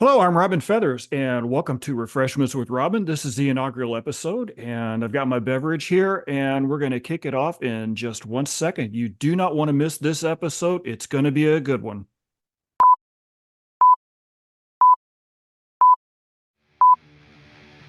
Hello, I'm Robin Feathers, and welcome to Refreshments with Robin. This is the inaugural episode, and I've got my beverage here, and we're going to kick it off in just 1 second. You do not want to miss this episode. It's going to be a good one.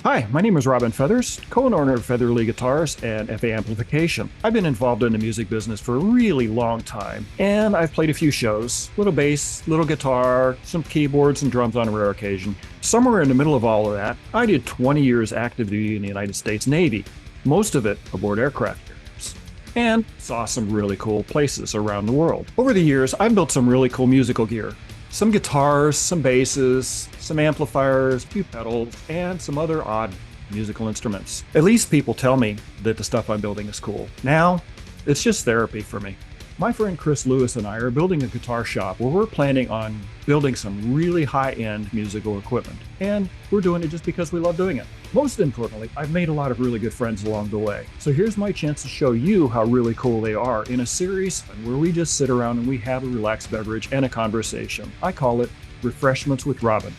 Hi, my name is Robin Feathers, co-owner of Featherly Guitars and FA Amplification. I've been involved in the music business for a really long time, and I've played a few shows, little bass, little guitar, some keyboards and drums on a rare occasion. Somewhere in the middle of all of that, I did 20 years active duty in the United States Navy, most of it aboard aircraft carriers, and saw some really cool places around the world. Over the years, I've built some really cool musical gear. Some guitars, some basses, some amplifiers, a few pedals, and some other odd musical instruments. At least people tell me that the stuff I'm building is cool. Now, it's just therapy for me. My friend Chris Lewis and I are building a guitar shop where we're planning on building some really high-end musical equipment. And we're doing it just because we love doing it. Most importantly, I've made a lot of really good friends along the way. So here's my chance to show you how really cool they are in a series where we just sit around and we have a relaxed beverage and a conversation. I call it Refreshments with Robin.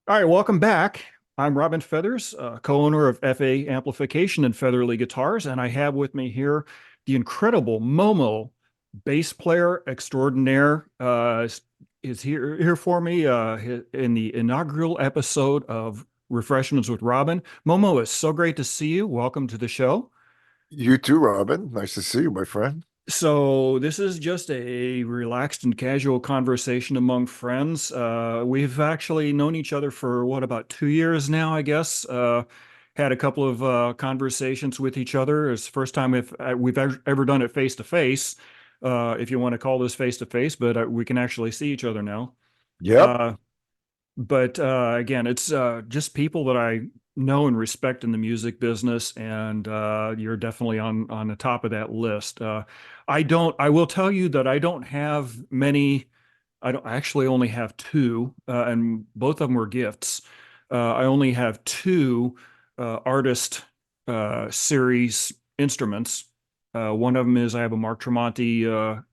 All right, welcome back. I'm Robin Feathers, co-owner of FA Amplification and Featherly Guitars, and I have with me here the incredible Momo, bass player extraordinaire, is here for me in the inaugural episode of Refreshments with Robin. Momo, it's so great to see you. Welcome to the show. You too, Robin. Nice to see you, my friend. So this is just a relaxed and casual conversation among friends. We've actually known each other for what, about 2 years now, I guess. Had a couple of conversations with each other. It's the first time we've ever done it face to face, if you want to call this face to face, but we can actually see each other now. Yep. Uh, but again, it's just people that I know and respect in the music business, and you're definitely on the top of that list. I will tell you that I don't have many. I actually only have two, and both of them were gifts. I only have two artist series instruments. One of them is I have a Mark Tremonti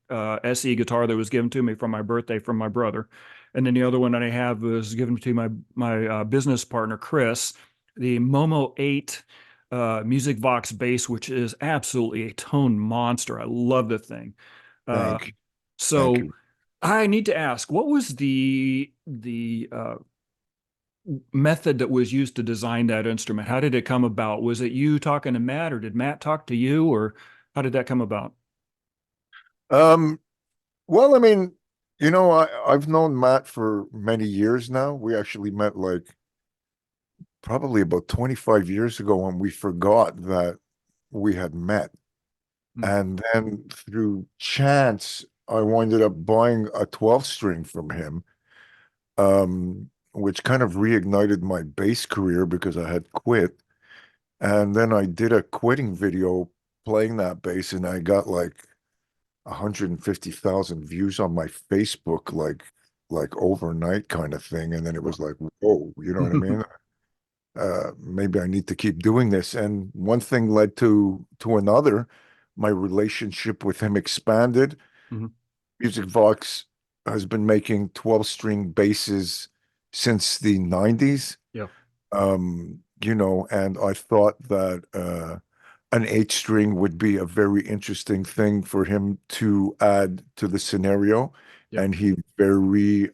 SE guitar that was given to me from my birthday from my brother, and then the other one that I have was given to my business partner Chris, the Momo 8 Music Vox bass, which is absolutely a tone monster. I love the thing. Uh, Thank you. Thank so you. I need to ask, what was the method that was used to design that instrument? How did it come about? Was it you talking to Matt, or did Matt talk to you, or how did that come about? Um, well, I mean, I've known Matt for many years now. We actually met like probably about 25 years ago when we forgot that we had met. Hmm. And then through chance, I winded up buying a 12 string from him, which kind of reignited my bass career because I had quit. And then I did a quitting video playing that bass, and I got like 150,000 views on my Facebook, like overnight kind of thing. And then it was like, whoa, you know what I mean? Maybe I need to keep doing this. And one thing led to another. My relationship with him expanded. Hmm. Music Vox has been making 12 string basses since the 90s. Yeah, And I thought that an eight string would be a very interesting thing for him to add to the scenario. yeah, And he very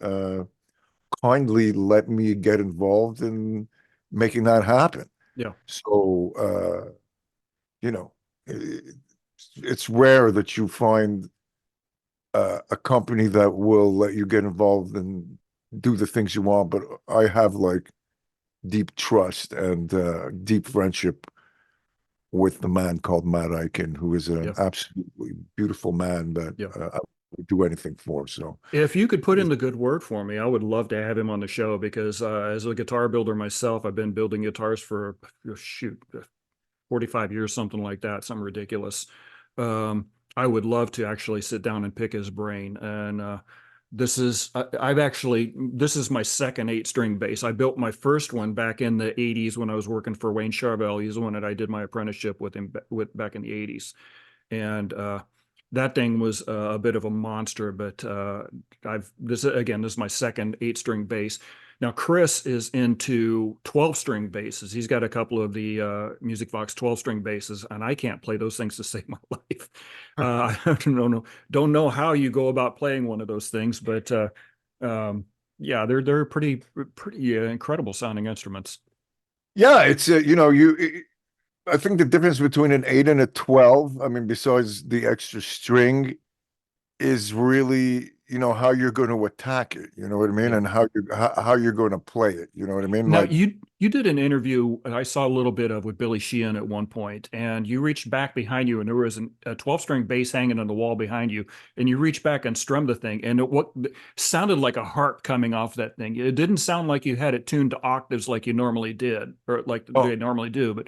kindly let me get involved in making that happen. yeah, So, you know, it, it's rare that you find a company that will let you get involved and do the things you want. But I have like deep trust and deep friendship with the man called Matt Eichen, who is an yeah, absolutely beautiful man that yeah. I would do anything for. So, If you could put in the good word for me, I would love to have him on the show because as a guitar builder myself, I've been building guitars for shoot 45 years, something like that, something ridiculous. I would love to actually sit down and pick his brain. And this is my second eight string bass. I built my first one back in the 80s when I was working for Wayne Charvel. He's the one that I did my apprenticeship with him with back in the 80s. And that thing was a bit of a monster, but I've this again, this is my second 8 string bass. Now Chris is into 12 string basses. He's got a couple of the Music Box 12 string basses, and I can't play those things to save my life. I don't know how you go about playing one of those things, but um, yeah, they're pretty incredible sounding instruments. Yeah, it's I think the difference between an 8 and a 12, I mean, besides the extra string, is really, how you're going to attack it, you know what I mean? Yeah. And how you're going to play it, you know what I mean? Now Like, you did an interview I saw a little bit of with Billy Sheehan at one point, and you reached back behind you, and there was a 12 string bass hanging on the wall behind you, and you reached back and strummed the thing, and what sounded like a harp coming off that thing. It didn't sound like you had it tuned to octaves like you normally did, or like they oh, normally do. But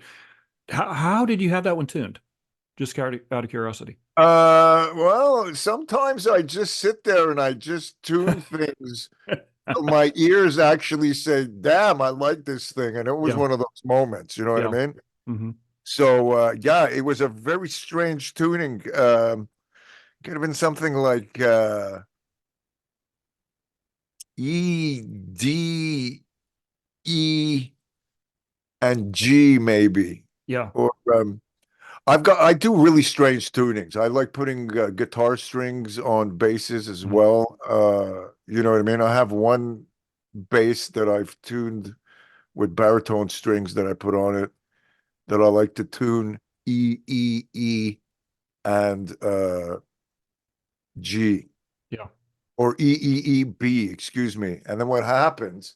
how did you have that one tuned? Just out of curiosity. well, sometimes I just sit there and I just tune things till my ears actually say, damn, I like this thing. And it was Yeah, one of those moments, you know what I yeah. mean? Hmm. So yeah, it was a very strange tuning. Could have been something like E, D, E, and G maybe. Yeah. Or I do really strange tunings. I like putting guitar strings on basses as Mhm. well. You know what I mean? I have one bass that I've tuned with baritone strings that I put on it that I like to tune E, E, E, and G, Yeah. or E, E, E, B, excuse me. And then what happens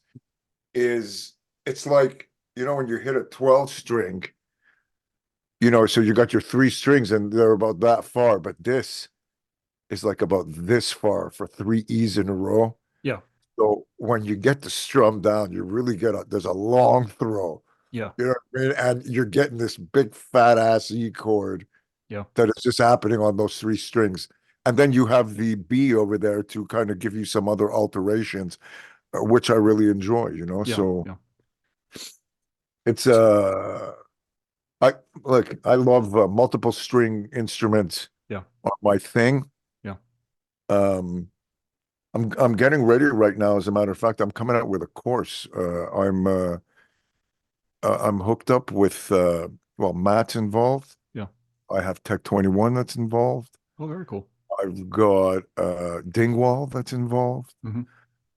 is it's like, when you hit a 12 string, so you got your three strings and they're about that far, but this is like about this far for three E's in a row. Yeah. So when you get the strum down, you really there's a long throw. Yeah. You know what I mean? And you're getting this big fat ass E chord Yeah. that is just happening on those three strings. And then you have the B over there to kind of give you some other alterations, which I really enjoy. Yeah. So Yeah. it's I look, I love multiple string instruments Yeah. are my thing. Yeah. Um, I'm getting ready right now. As a matter of fact, I'm coming out with a course. I'm hooked up with well, Matt's involved. Yeah. I have Tech 21 that's involved. Oh, very cool. I've got Dingwall that's involved. Hmm.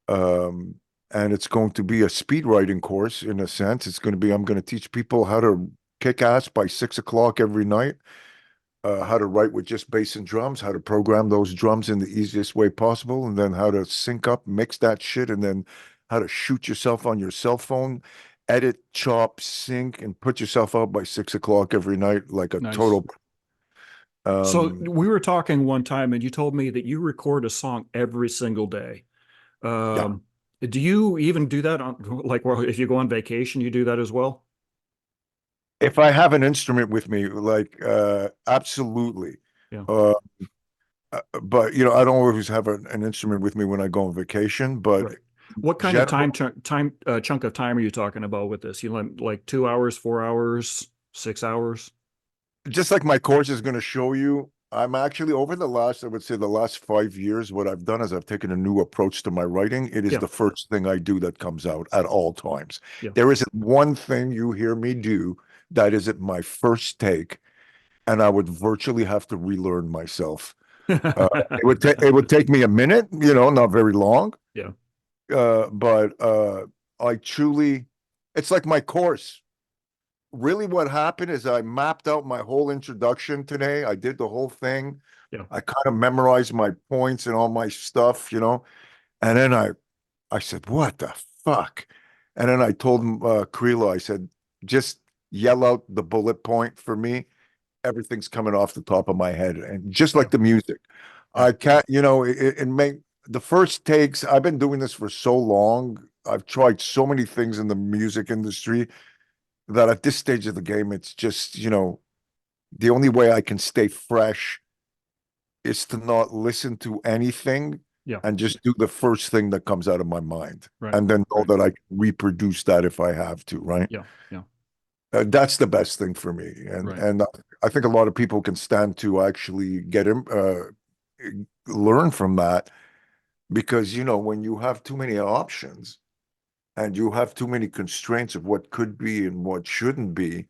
Um, and it's going to be a speed writing course in a sense. I'm going to teach people how to kick ass by 6 o'clock every night, how to write with just bass and drums, how to program those drums in the easiest way possible, and then how to sync up, mix that shit, and then how to shoot yourself on your cell phone, edit, chop, sync, and put yourself out by 6 o'clock every night like a Nice. total. So Um, we were talking one time, and you told me that you record a song every single day. yeah. Um, do you even do that on like, well, if you go on vacation, you do that as well? If I have an instrument with me, like absolutely. Yeah. Uh, but I don't always have an instrument with me when I go on vacation. But Right. What kind of general, chunk of time are you talking about with this? You like 2 hours, 4 hours, 6 hours? just like my course is going to show you, I'm actually over I would say the last 5 years, what I've done is I've taken a new approach to my writing. It is Yeah. the first thing I do that comes out at all times. Yeah. There isn't one thing you hear me do that isn't my first take, and I would virtually have to relearn myself. It would take me a minute, not very long. Yeah. But I truly, it's like my course. Really, what happened is I mapped out my whole introduction today. I did the whole thing. Yeah. I kind of memorized my points and all my stuff. And then I said, "What the fuck?" And then I told him, Krila, I said, "Just yell out the bullet point for me. Everything's coming off the top of my head, and just Yeah. like the music, Yeah. I can't. It may the first takes. I've been doing this for so long. I've tried so many things in the music industry that at this stage of the game, it's just, the only way I can stay fresh is to not listen to anything Yeah. and just do the first thing that comes out of my mind, Right. and then know Right. that I can reproduce that if I have to, right? Yeah. Yeah. That's the best thing for me, and Right. and I think a lot of people can stand to actually learn from that because when you have too many options and you have too many constraints of what could be and what shouldn't be,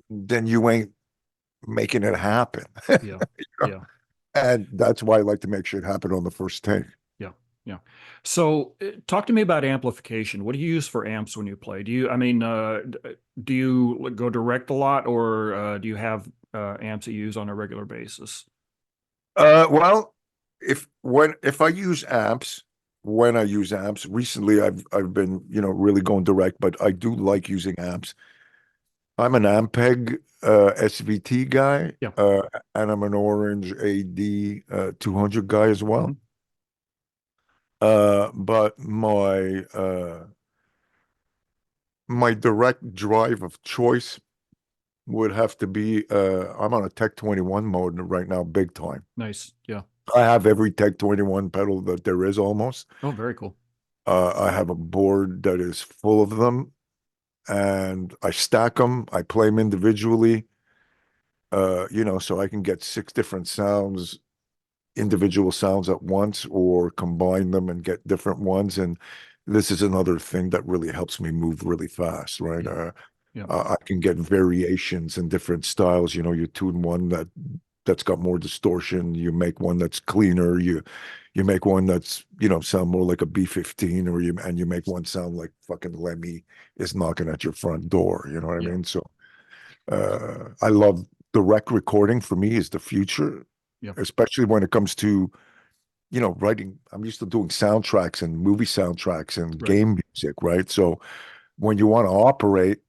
then you ain't making it happen. Yeah. Yeah. And that's why I like to make sure it happen on the first take. Yeah. Yeah. So, talk to me about amplification. What do you use for amps when you play? Do you go direct a lot, or do you have amps that you use on a regular basis? Well, if I use amps, when I use amps, recently I've been, really going direct, but I do like using amps. I'm an Ampeg SVT guy, Yeah. and I'm an Orange AD 200 guy as well. Mhm. But my direct drive of choice would have to be I'm on a Tech 21 mode right now, big time. Nice. Yeah. I have every Tech 21 pedal that there is almost. Oh, very cool. I have a board that is full of them, and I stack them. I play them individually, so I can get six different sounds, individual sounds at once, or combine them and get different ones. And this is another thing that really helps me move really fast, right? Yeah. Yeah. I can get variations in different styles. You tune one that's got more distortion. You make one that's cleaner. You make one that's sound more like a B15, and you make one sound like fucking Lemmy is knocking at your front door. You know what I Yeah. mean? So I love direct recording. For me is the future, Yeah. especially when it comes to writing. I'm used to doing soundtracks and movie soundtracks and Right. game music, right? So when you want to operate,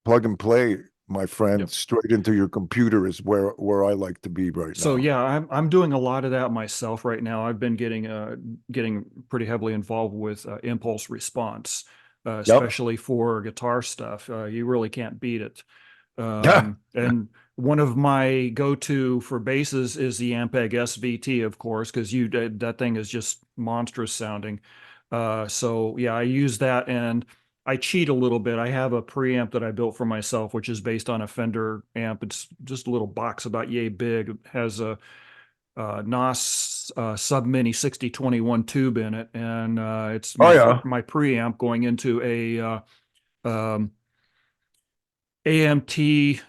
plug and play, my friend, Yeah. straight into your computer is where I like to be right So now. yeah, I'm doing a lot of that myself right now. I've been getting pretty heavily involved with impulse response, Yep. especially for guitar stuff. You really can't beat it. Yeah. And one of my go-to for basses is the Ampeg SVT, of course, because you that thing is just monstrous sounding. So yeah, I use that and I cheat a little bit. I have a preamp that I built for myself, which is based on a Fender amp. It's just a little box about yay big. It has a, NOS Sub Mini 6021 tube in it, and it's Oh my yeah. my preamp going into a um, AMT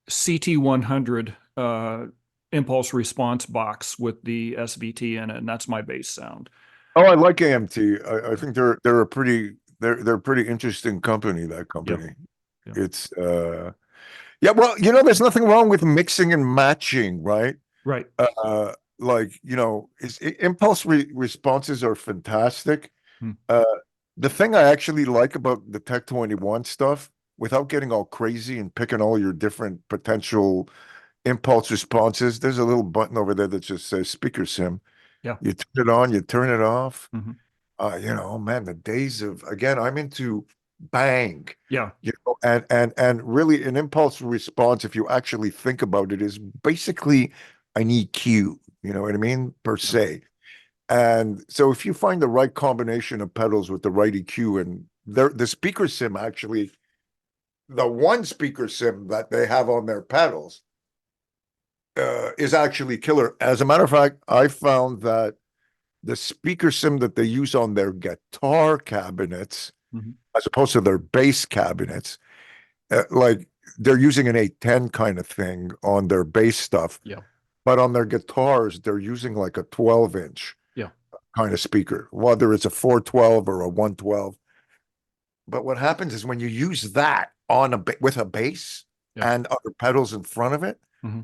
CT100 impulse response box with the SVT in it, and that's my bass sound. Oh, I like AMT. I think they're a pretty interesting company, that Yeah, company. yeah, It's yeah, well, there's nothing wrong with mixing and matching, right? right. Like, impulse responses are fantastic. Hmm. Uh, the thing I actually like about the Tech 21 stuff, without getting all crazy and picking all your different potential impulse responses, there's a little button over there that just says speaker sim. Yeah. You turn it on, you turn it off. Hmm. Man, the days of, again, I'm into bang, Yeah. and really an impulse response, if you actually think about it, is basically an EQ, you know what I mean, per Yeah. se. And so if you find the right combination of pedals with the right EQ, and the speaker sim actually, the one speaker sim that they have on their pedals is actually killer. As a matter of fact, I found that the speaker sim that they use on their guitar cabinets, Hmm. as opposed to their bass cabinets, like they're using an 810 kind of thing on their bass stuff, Yeah. but on their guitars, they're using like a 12-inch Yeah. kind of speaker, whether it's a 412 or a 112. But what happens is when you use that on with a bass Yeah. and other pedals in front of it, Hmm.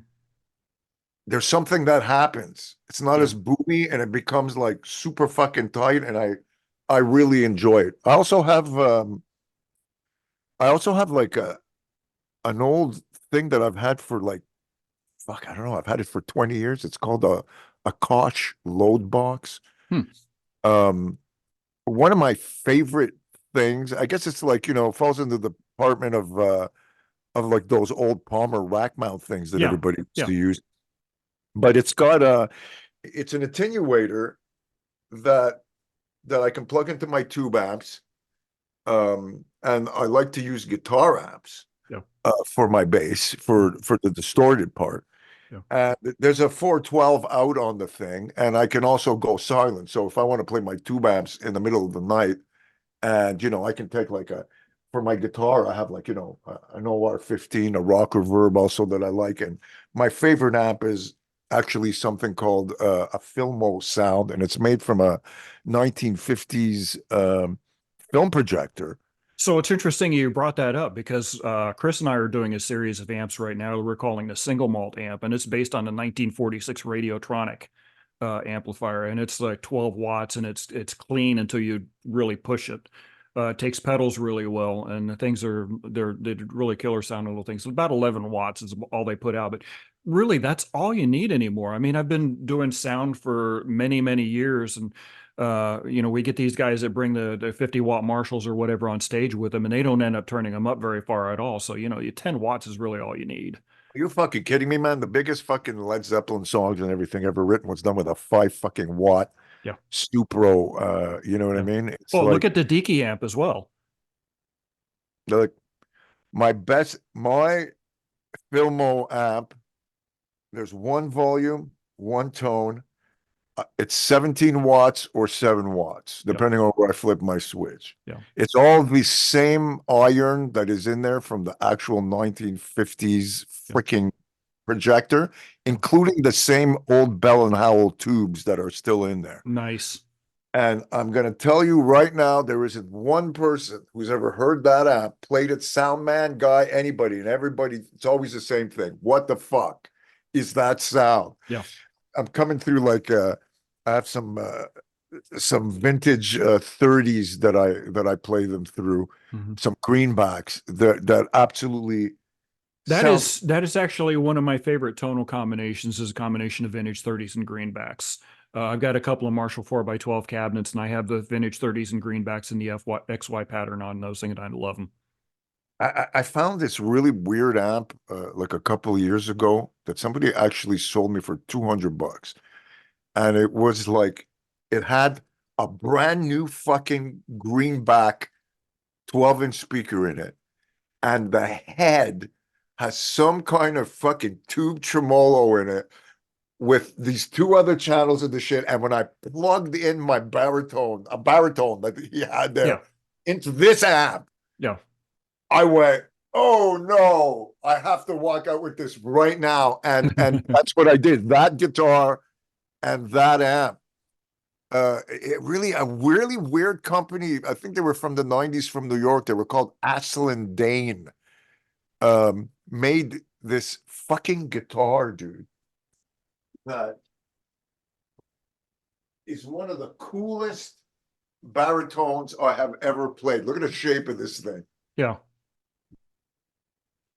there's something that happens. It's not Yeah. as boomy and it becomes like super fucking tight, and I really enjoy it. I also have like an old thing that I've had for like, fuck, I don't know, I've had it for 20 years. It's called a Koch load box. Hmm. Um one of my favorite things, I guess it's like, falls into the department of like those old Palmer rack mount things that Yeah. everybody used Yeah. to use. But it's an attenuator that I can plug into my tube amps. and I like to use guitar amps Yeah. for my bass Mhm. for the distorted part. Yeah. And there's a 412 out on the thing, and I can also go silent. So if I want to play my tube amps in the middle of the night, and I can take like a for my guitar, I have like an OR-15, a rock reverb also that I like, and my favorite amp is actually something called a Filmo sound, and it's made from a 1950s film projector. So it's interesting you brought that up because Chris and I are doing a series of amps right now we're calling the single malt amp, and it's based on a 1946 Radiotronic amplifier, and it's like 12 watts, and it's clean until you really push it. It takes pedals really well, and the things they're really killer sounding little things. About 11 watts is all they put out, but really that's all you need anymore. I mean, I've been doing sound for many years, and we get these guys that bring the 50-watt Marshalls or whatever on stage with them, and they don't end up turning them up very far at all. So, 10 watts is really all you need. Are you fucking kidding me, man? The biggest fucking Led Zeppelin songs and everything ever written was done with a 5 fucking watt Yeah. Stupro. You know what I Yeah. mean? It's Well, look like at the Deaky amp as well. like my Filmo amp. There's one volume, one tone. It's 17 watts or 7 watts, Yeah. depending on where I flip my switch. Yeah. It's all the same iron that is in there from the actual 1950s Yeah. freaking projector, Yeah. including the same old Bell and Howell tubes that are still in there. Nice. And I'm going to tell you right now, there isn't one person who's ever heard that amp, played it, sound man, guy, anybody, and everybody, it's always the same thing. What the fuck is that sound? Yeah. I'm coming through like I have some vintage 30s that I play them through, Mhm. some greenbacks that absolutely That sound. is that is actually one of my favorite tonal combinations is a combination of vintage 30s and greenbacks. I've got a couple of Marshall 4x12 cabinets, and I have the vintage 30s and greenbacks in the XY pattern on those things, and I love them. I found this really weird amp like a couple of years ago that somebody actually sold me for $200, and it was like it had a brand new fucking greenback 12-inch speaker in it, and the head has some kind of fucking tube tremolo in it with these two other channels of the shit. And when I plugged in my a baritone that he had Yeah. there into this amp, Yeah. I went, oh no, I have to walk out with this right now. And that's what I did. That guitar and that amp. It really a really weird company. I think they were from the 90s from New York. They were called Aslan Dane. Made this fucking guitar, dude, that is one of the coolest baritones I have ever played. Look at the shape of this thing. Yeah.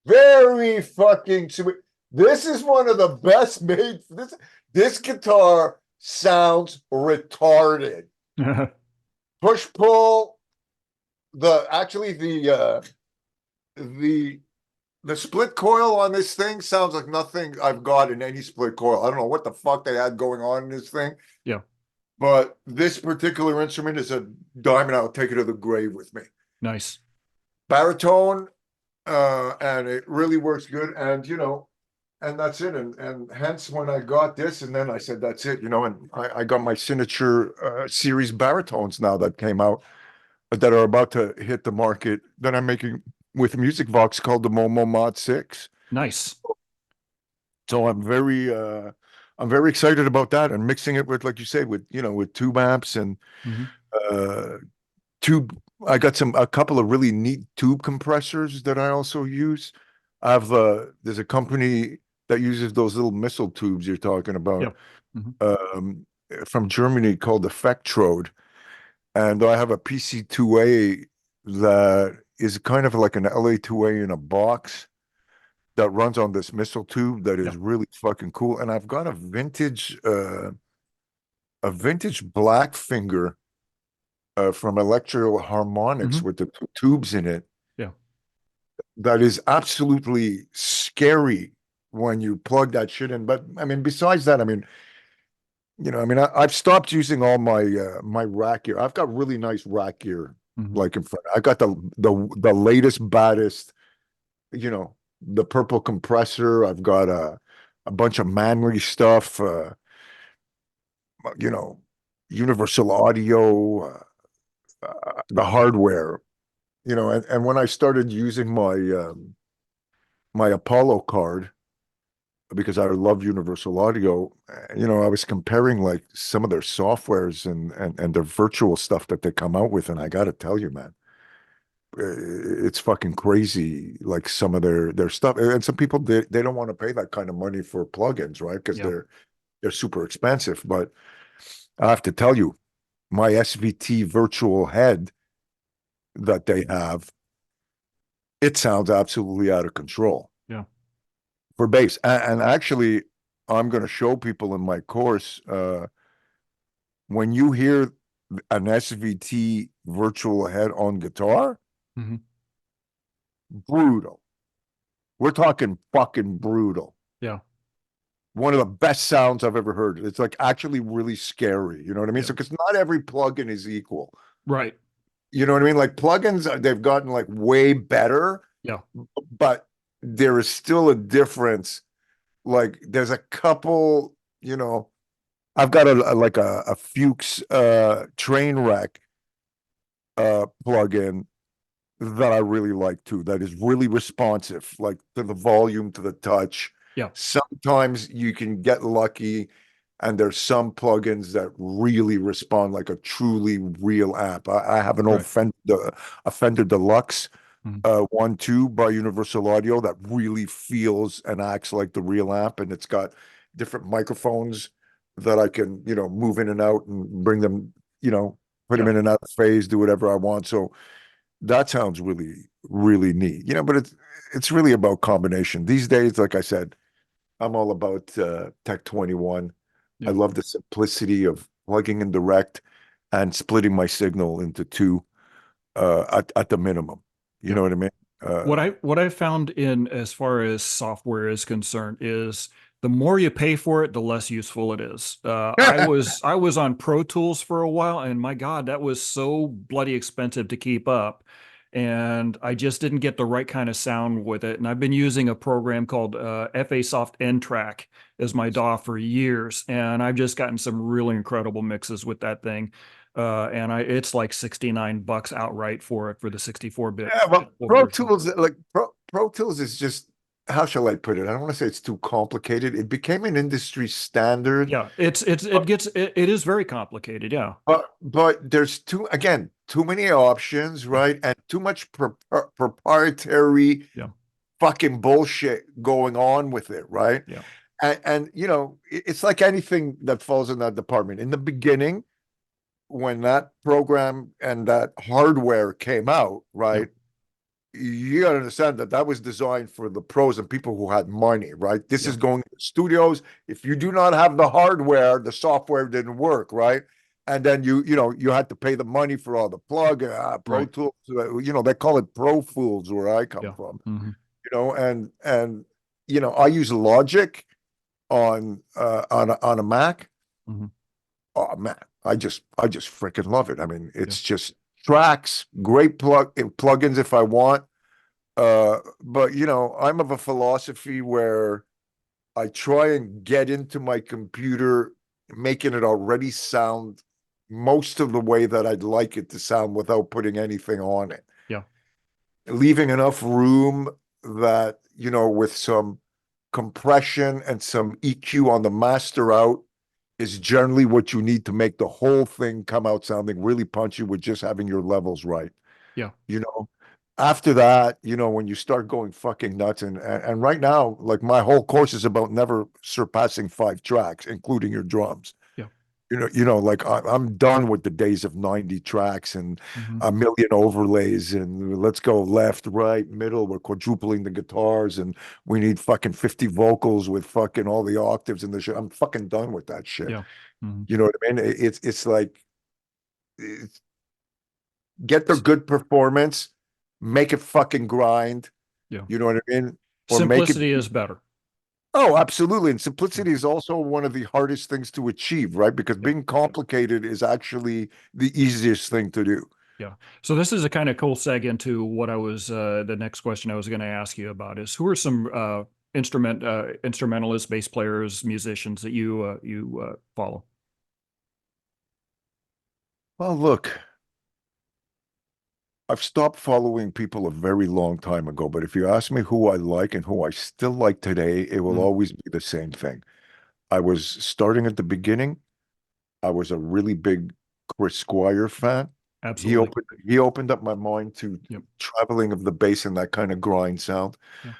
Very fucking sweet. This is one of the best made. This guitar sounds retarded. Push pull. The the split coil on this thing sounds like nothing I've got in any split coil. I don't know what the fuck they had going on in this thing. Yeah. But this particular instrument is a diamond. I'll take it to the grave with me. Nice. Baritone, and it really works good. And that's it. And hence when I got this, and then I said, that's it, and I got my signature series baritones now that came out that are about to hit the market that I'm making with Music Vox called the Momo Mod 6. Nice. So I'm very excited about that and mixing it with, like you say, with tube amps and Hmm. uh tube. I got a couple of really neat tube compressors that I also use. There's a company that uses those little missile tubes you're talking Yeah. about, Hmm. um, from Germany called Effectrode. And I have a PC2A that is kind of like an LA2A in a box that runs on this missile tube that Yeah. is really fucking cool. And I've got a vintage black finger from Electro Harmonics Hmm. with the tubes in it Yeah. that is absolutely scary when you plug that shit in. But I mean, besides that, I mean, I've stopped using all my rack gear. I've got really nice rack gear Hmm. like in front. I got the latest, baddest, you know, the purple compressor. I've got a bunch of Manly stuff, you know, Universal Audio, the hardware, you know, and when I started using my Apollo card, because I love Universal Audio, you know, I was comparing like some of their softwares and their virtual stuff that they come out with, and I got to tell you, man, it's fucking crazy. Like some of their stuff, and some people they don't want to pay that kind of money for plugins, right? Because Yeah. they're super expensive. But I have to tell you, my SVT virtual head that they have, it sounds absolutely out of control Yeah. for bass. And actually, I'm going to show people in my course when you hear an SVT virtual head on guitar, Hmm. brutal. We're talking fucking brutal. Yeah. One of the best sounds I've ever heard. It's like actually really scary. You know what I mean? Yeah. So, because not every plugin is equal. Right. You know what I mean? Like plugins, they've gotten like way better, Yeah. but there is still a difference. Like there's a couple, you know, I've got like a Fuchs train wreck plugin that I really like too, that is really responsive, like to the volume, to the touch. Yeah. Sometimes you can get lucky, and there's some plugins that really respond like a truly real amp. I have an old Right. Fender Deluxe Hmm. 1-2 by Universal Audio that really feels and acts like the real amp, and it's got different microphones that I can, you know, move in and out and bring them, you know, put them Yeah. in and out of phase, do whatever I want. So that sounds really, really neat, you know, but it's really about combination. These days, like I said, I'm all about Tech 21. I Yeah. love the simplicity of plugging in direct and splitting my signal into two at the minimum. You Yeah. know what I mean? What Uh, I found in as far as software is concerned is the more you pay for it, the less useful it is. I was on Pro Tools for a while, and my God, that was so bloody expensive to keep up, and I just didn't get the right kind of sound with it. And I've been using a program called FA Soft N Track as my DAW for years, and I've just gotten some really incredible mixes with that thing. And it's like $69 outright for it for the 64-bit yeah, well, Pro version. Tools, like Pro Tools is just, how shall I put it? I don't want to say it's too complicated. It became an industry standard. Yeah, it is very complicated. Yeah, But there's too many options, yeah, right? And too much proprietary yeah, fucking bullshit going on with it, right? yeah, And you know, it's like anything that falls in that department. In the beginning, when that program and that hardware came out, yeah, right? You got to understand that that was designed for the pros and people who had money, right? This yeah, is going to studios. If you do not have the hardware, the software didn't work, right? And then you know, you had to pay the money for all the plug, Pro right. Tools, you know, they call it Pro Fools where I come Yeah, from, hmm, you know, and you know, I use Logic on a Mac. hmm, Oh man, I just freaking love it. I mean, yeah, it's just tracks, great plugins if I want. But you know, I'm of a philosophy where I try and get into my computer, making it already sound most of the way that I'd like it to sound without putting anything on it. yeah, Leaving enough room that, you know, with some compression and some EQ on the master out is generally what you need to make the whole thing come out sounding really punchy with just having your levels right. yeah, You know, after that, you know, when you start going fucking nuts, and right now, like my whole course is about never surpassing 5 tracks, including your drums. yeah, Like I'm done with the days of 90 tracks and hmm, a million overlays and let's go left, right, middle. We're quadrupling the guitars and we need fucking 50 vocals with fucking all the octaves and the shit. I'm fucking done with that shit. yeah, hmm, You know what I mean? It's like it's, get their good performance, make it fucking grind. yeah. You know what I mean? Or make it. Simplicity is better. Oh, absolutely. And Yeah, simplicity is also one of the hardest things to achieve, right? Because yeah, being complicated is actually the easiest thing to do. Yeah. So this is a kind of cool seg into what I was the next question I was going to ask you about is who are some instrumentalists, bass players, musicians that you follow? Well, look, I've stopped following people a very long time ago, but if you ask me who I like and who I still like today, it will Mhm. always be the same thing. I was starting at the beginning. I was a really big Chris Squire fan. Absolutely. He opened up my mind to Yep. traveling of the bass and that kind of grind sound. Yeah.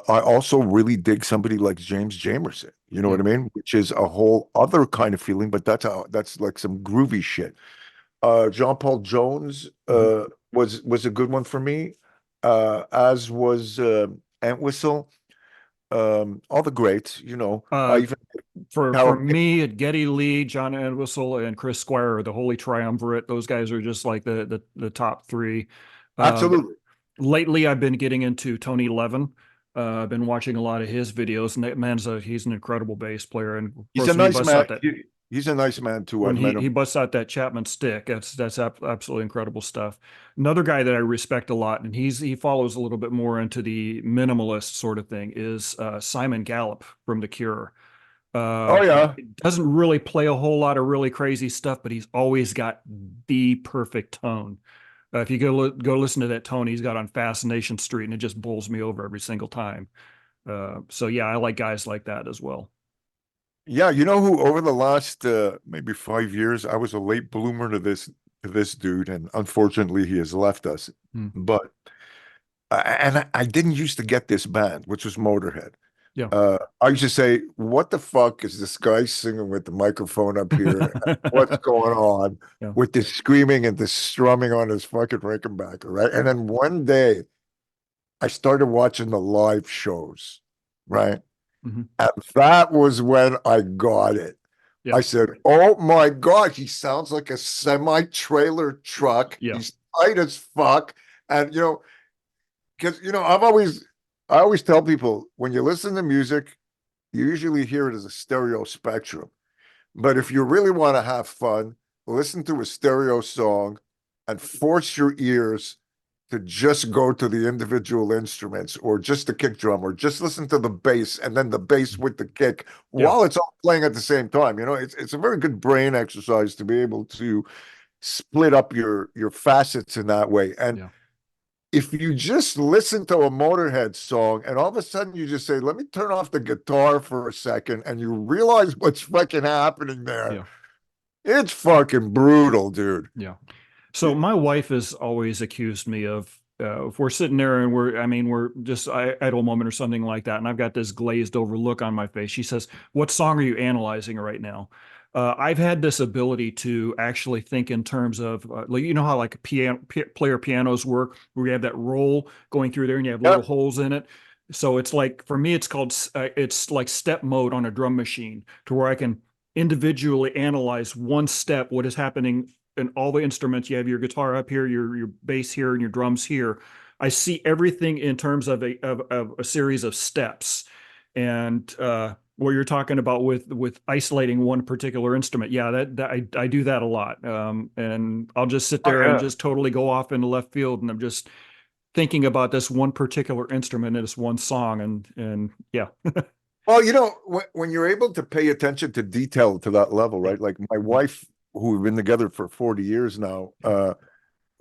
I also really dig somebody like James Jamerson. You know what Yeah. I mean? Which is a whole other kind of feeling, but that's like some groovy shit. John Paul Jones Mhm. was a good one for me, as was Entwistle. All the greats, you know. I Uh, even for Carol. me, Geddy Lee, John Entwistle, and Chris Squire are the holy triumvirate. Those guys are just like the top three. Um, Absolutely. lately, I've been getting into Tony Levin. I've been watching a lot of his videos, and that he's an incredible bass player. And of He's course, a when he nice busts man. out that He's a nice man too. when I've met him. he busts out that Chapman stick, absolutely incredible stuff. Another guy that I respect a lot, and he follows a little bit more into the minimalist sort of thing, is Simon Gallup from The Cure. Oh He yeah. doesn't really play a whole lot of really crazy stuff, but he's always got the perfect tone. If you go listen to that tone he's got on Fascination Street, and it just bowls me over every single time. So yeah, I like guys like that as well. Yeah, you know who over the last maybe 5 years, I was a late bloomer to this dude, and unfortunately he has left us. Hmm. But I didn't used to get this band, which was Motorhead. Yeah. I used to say, "What the fuck is this guy singing with the microphone up here? What's going on Yeah. with this screaming and this strumming on his fucking Rickenbacker?" Right? And then one day I started watching the live shows, right? Hmm. And that was when I got it. Yeah. I said, "Oh my God, he sounds like a semi-trailer truck. Yeah. He's tight as fuck." And because I always tell people when you listen to music, you usually hear it as a stereo spectrum. But if you really want to have fun, listen to a stereo song and force your ears to just go to the individual instruments or just the kick drum or just listen to the bass and then the bass with the kick Yeah. while it's all playing at the same time. It's a very good brain exercise to be able to split up your facets in that way. And Yeah. if you just listen to a Motorhead song and all of a sudden you just say, "Let me turn off the guitar for a second," and you realize what's fucking happening there, Yeah. it's fucking brutal, dude. Yeah. So my wife has always accused me of if we're sitting there and we're just idle moment or something like that, and I've got this glazed over look on my face. She says, "What song are you analyzing right now?" I've had this ability to actually think in terms of, like, you know how like player pianos work, where you have that roll going through there and you have little Yep. holes in it. So it's like for me, it's like step mode on a drum machine, to where I can individually analyze one step, what is happening in all the instruments. You have your guitar up here, your bass here, and your drums here. I see everything in terms of of a series of steps. And what you're talking about with isolating one particular instrument, yeah, that I do that a lot. And I'll just sit Oh there and yeah. just totally go off into left field, and I'm just thinking about this one particular instrument and this one song, and yeah. Well, when you're able to pay attention to detail to that level, Yeah. right? Like my Mhm. wife, who we've been together for 40 years now, Yeah.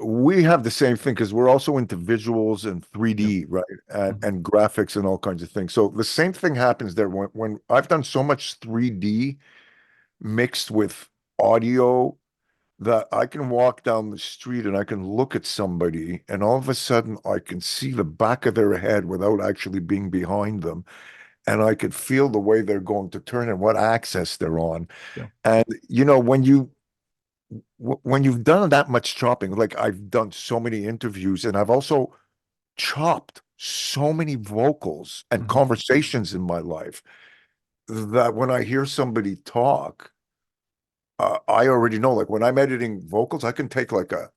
we have the same thing because we're also into visuals and Yeah. 3D, right? And, Mhm. and graphics and all kinds of things. So the same thing happens there when I've done so much 3D mixed with audio that I can walk down the street and I can look at somebody and all of a sudden I can see the back of their head without actually being behind them. And I could feel the way they're going to turn and what axis they're on. Yeah. And when you've done that much chopping, like I've done so many interviews and I've also chopped so many vocals and Mhm. conversations in my life that when I hear somebody talk, I already know. Like when I'm editing vocals, I can take like a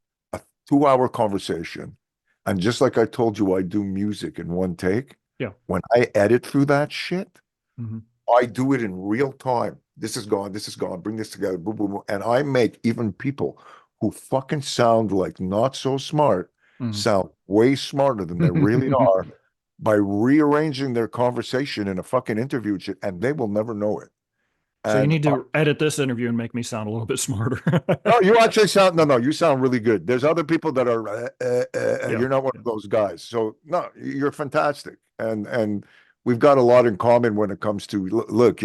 2 hour conversation, and just like I told you, I do music in one take. Yeah. When I edit through that shit, Mhm. I do it in real time. This is gone. This is gone. Bring this together. Boom, boom, boom. And I make even people who fucking sound like not so smart Mhm. sound way smarter than they really are by rearranging their conversation in a fucking interview and shit, and they will never know it. So you And need to edit this interview and make me sound a little bit smarter. no, you actually sound no, no, you sound really good. There's other people that are Yeah, you're not one yeah, of those guys. So no, you're fantastic, and we've got a lot in common when it comes to look.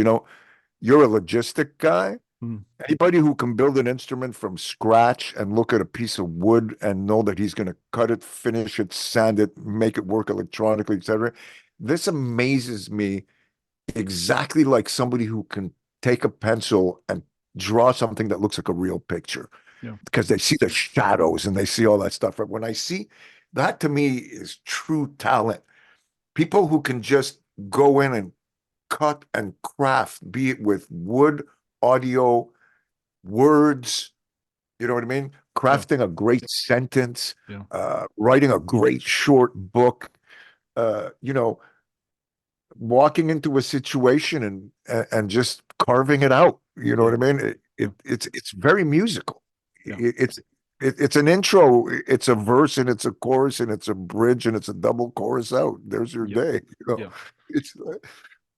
You're a logistic guy. mm, Anybody who can build an instrument from scratch and look at a piece of wood and know that he's going to cut it, finish it, sand it, make it work electronically, etc. This amazes me exactly like somebody who can take a pencil and draw something that looks like a real picture yeah, because they see the shadows and they see all that stuff. But when I see that, to me is true talent. People who can just go in and cut and craft, be it with wood, audio, words, you know what I mean? yeah, Crafting a great sentence, yeah, writing a great short book, uh, you know, walking into a situation and just carving it out. You know yeah, what I mean? yeah, It's very musical. yeah, It's an intro, it's a verse, and it's a chorus, and it's a bridge, and it's a double chorus out. There's your yeah, day. yeah. It's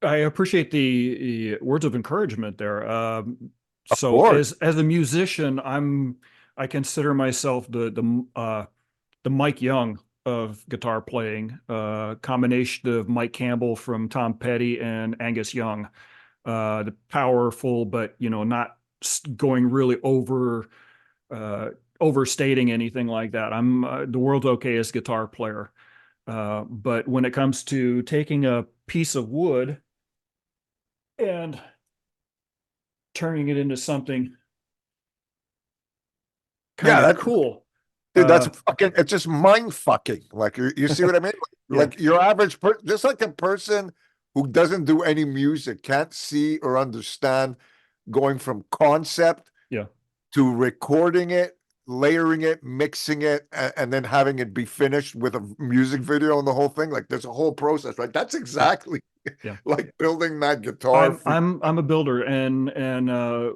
I appreciate the words of encouragement there. of So course. as a musician, I consider myself the Mike Young of guitar playing, combination of Mike Campbell from Tom Petty and Angus Young. The powerful, but not going really uh, overstating anything like that. I'm the world's okayest guitar player, but when it comes to taking a piece of wood and turning it into something kind Yeah, of that cool, dude, that's uh, fucking. It's just mind fucking. Like you see what I mean? yeah, Like your average person, just like a person who doesn't do any music, can't see or understand going from concept yeah, to recording it, layering it, mixing it, and then having it be finished with a music video and the whole thing. Like there's a whole process, right? That's yeah, exactly yeah. like building that guitar I'm for. I'm I'm a builder, and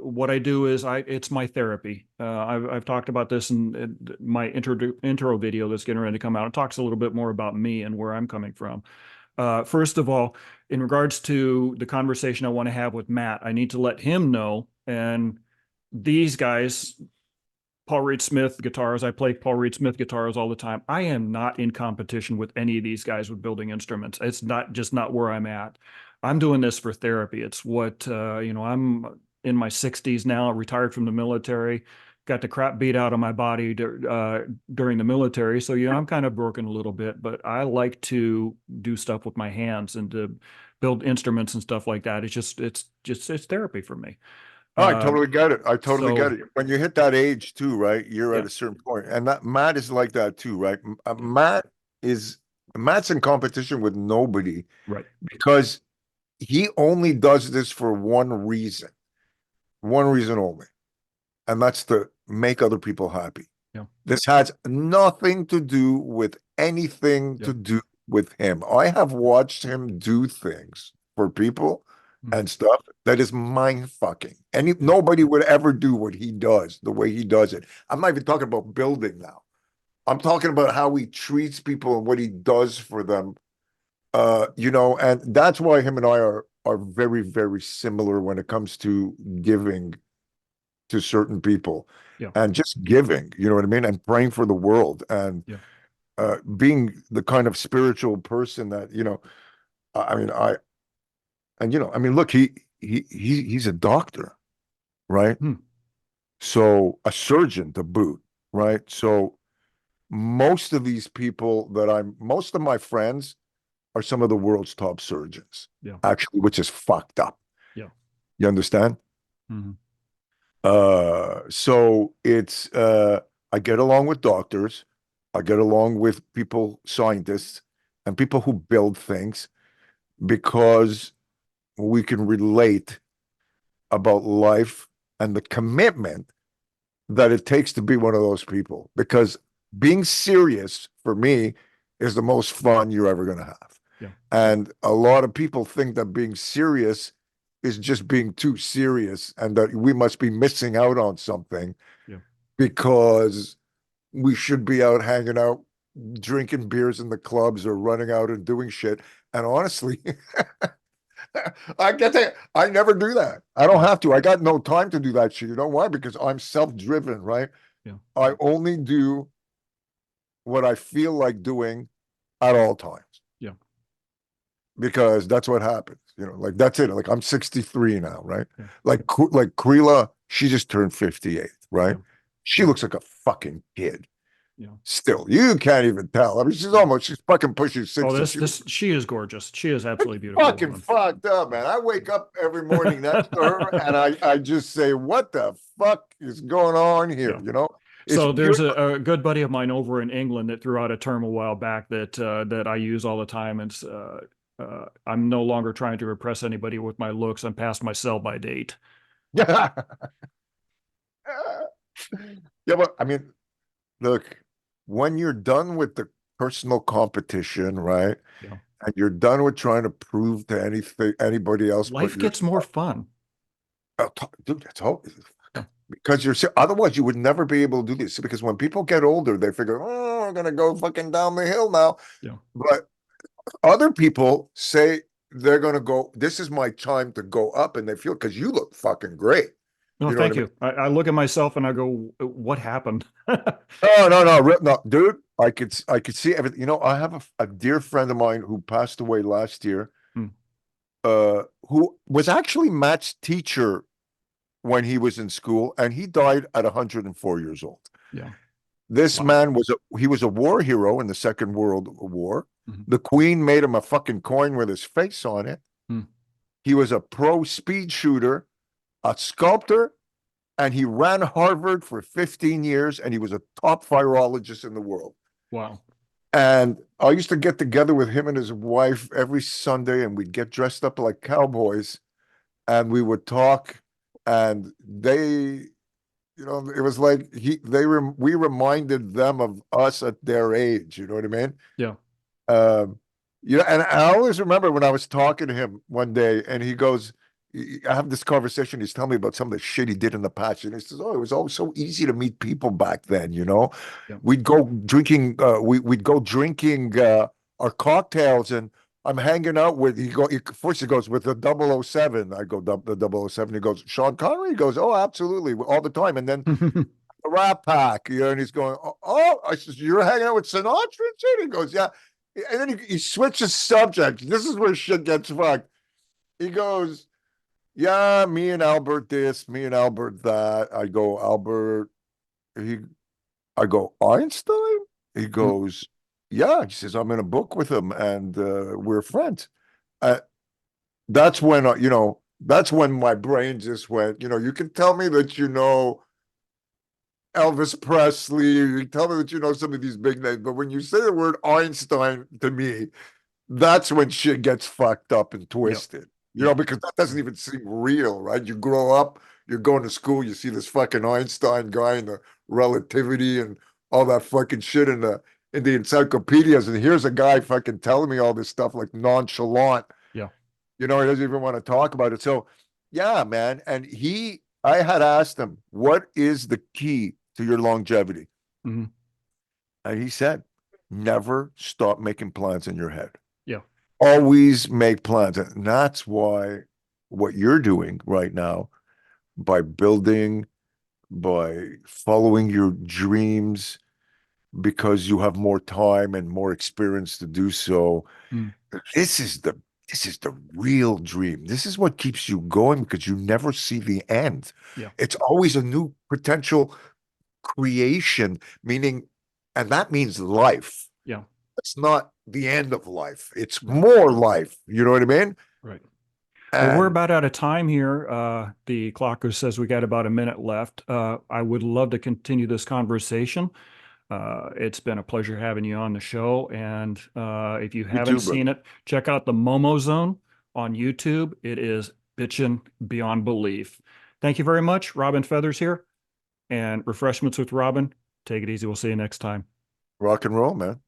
what I do is it's my therapy. I've talked about this in my intro video that's getting ready to come out. It talks a little bit more about me and where I'm coming from. First of all, in regards to the conversation I want to have with Matt, I need to let him know, and these guys, Paul Reed Smith guitars. I play Paul Reed Smith guitars all the time. I am not in competition with any of these guys with building instruments. It's not where I'm at. I'm doing this for therapy. It's what I'm in my 60s now, retired from the military, got the crap beat out of my body during the military. So I'm kind of broken a little bit, but I like to do stuff with my hands and to build instruments and stuff like that. It's therapy for me. Oh, I Uh, totally get it. I totally get so it. When you hit that age too, right? You're at yeah, a certain point, and that Matt is like that too, right? yeah, Is Matt's in competition with nobody right, because he only does this for one reason only, and that's to make other people happy. yeah, This has nothing to do with anything yeah. to do with him. I have watched him do things for people Mm. and stuff that is mind fucking. And Yeah. nobody would ever do what he does the way he does it. I'm not even talking about building now. I'm talking about how he treats people and what he does for them. And that's why him and I are very, very similar when it comes to giving to certain people Yeah. and just giving, you know what I mean? And praying for the world and Yeah. being the kind of spiritual person that, I mean, I mean, look, he's a doctor, right? Hmm. So a surgeon to boot, right? So most of my friends are some of the world's top surgeons, Yeah. actually, which is fucked up. Yeah. You understand? Hmm. So I get along with doctors, I get along with people, scientists, and people who build things because we can relate about life and the commitment that it takes to be one of those people. Because being serious for me is the most fun you're ever going to have. Yeah. And a lot of people think that being serious is just being too serious and that we must be missing out on something. Yeah. because we should be out hanging out, drinking beers in the clubs or running out and doing shit. And honestly, I get that. I never do that. I don't Yeah. have to. I got no time to do that shit. You know why? Because I'm self-driven, right? Yeah. I only do what I feel like doing at all times Yeah. because that's what happens. Like that's it. Like I'm 63 now, right? Yeah. Like Krila, she just turned 58, right? Yeah. She Yeah. looks like a fucking kid. Yeah. Still, you can't even tell. I mean, Yeah. she's fucking pushing Oh, 60. this She looks this she is gorgeous. She is absolutely beautiful fucking woman. fucked up, man. I wake up every morning next to her and I just say, what the fuck is going on here? Yeah. It's So there's beautiful. a good buddy of mine over in England that threw out a term a while back that I use all the time. And it's I'm no longer trying to impress anybody with my looks. I'm past my sell by date. Yeah, but I mean, look, when you're done with the personal competition, right? Yeah. And you're done with trying to prove to anybody else but Life gets more yourself. fun. Dude, that's all. Yeah. Because otherwise you would never be able to do this. Because when people get older, they figure, oh, I'm gonna go fucking down the hill now. Yeah. But other people say they're gonna go, this is my time to go up, and they feel because you look fucking great. No, You know what I thank mean? you. I look at myself and I go, what happened? No, no, no, no, dude. I could see everything. I have a dear friend of mine who passed away last year, Hmm. who was actually Matt's teacher when he was in school, and he died at 104 years old. Yeah. This Wow. man was a war hero in the Second World War. Mhm. The Queen made him a fucking coin with his face on it. Hmm. He was a pro speed shooter, a sculptor, and he ran Harvard for 15 years, and he was a top virologist in the world. Wow. And I used to get together with him and his wife every Sunday, and we'd get dressed up like cowboys, and we would talk. And it was like we reminded them of us at their age. You know what I mean? Yeah. Um, and I always remember when I was talking to him one day, and he goes, I have this conversation. He's telling me about some of the shit he did in the past, and he says, "Oh, it was always so easy to meet people back then. Yeah. We'd go drinking our cocktails, and I'm hanging out with first he goes with the 007. I go the 007. He goes, Sean Connery. He goes, oh, absolutely, all the time, and then the Rat Pack, and he's going, oh, I says, you're hanging out with Sinatra and shit? He goes, yeah. And then he switches subjects. This is where shit gets fucked. He goes, yeah, me and Albert this, me and Albert that. I go, Albert, he, I go, Einstein? He goes, yeah. He says, I'm in a book with him and we're friends. Uh, that's when my brain just went, you can tell me that Elvis Presley. You tell me that you know some of these big names, but when you say the word Einstein to me, that's when shit gets fucked up and Yeah. twisted. Yeah. Because that doesn't even seem real, right? You grow up, you're going to school, you see this fucking Einstein guy and the relativity and all that fucking shit in the encyclopedias, and here's a guy fucking telling me all this stuff like nonchalant. Yeah. He doesn't even want to talk about it. So, yeah, man. And I had asked him, what is the key to your longevity? Mhm. And he said, never stop making plans in your head. Yeah. Always make plans. And that's why what you're doing right now, by building, by following your dreams, because you have more time and more experience to do so, Mm. this is the this is the real dream. This is what keeps you going because you never see the end. Yeah. It's always a new potential creation, meaning, and that means life. Yeah. It's not the end of life. It's Right. more life. You know what I mean? Right. Well, we're And about out of time here. The clocker says we got about a minute left. I would love to continue this conversation. It's been a pleasure having you on the show. And if you you haven't too, brother. seen it, check out the Momo Zone on YouTube. It is bitchin' beyond belief. Thank you very much. Robin Feathers here and Refreshments with Robin. Take it easy. We'll see you next time. Rock and roll, man.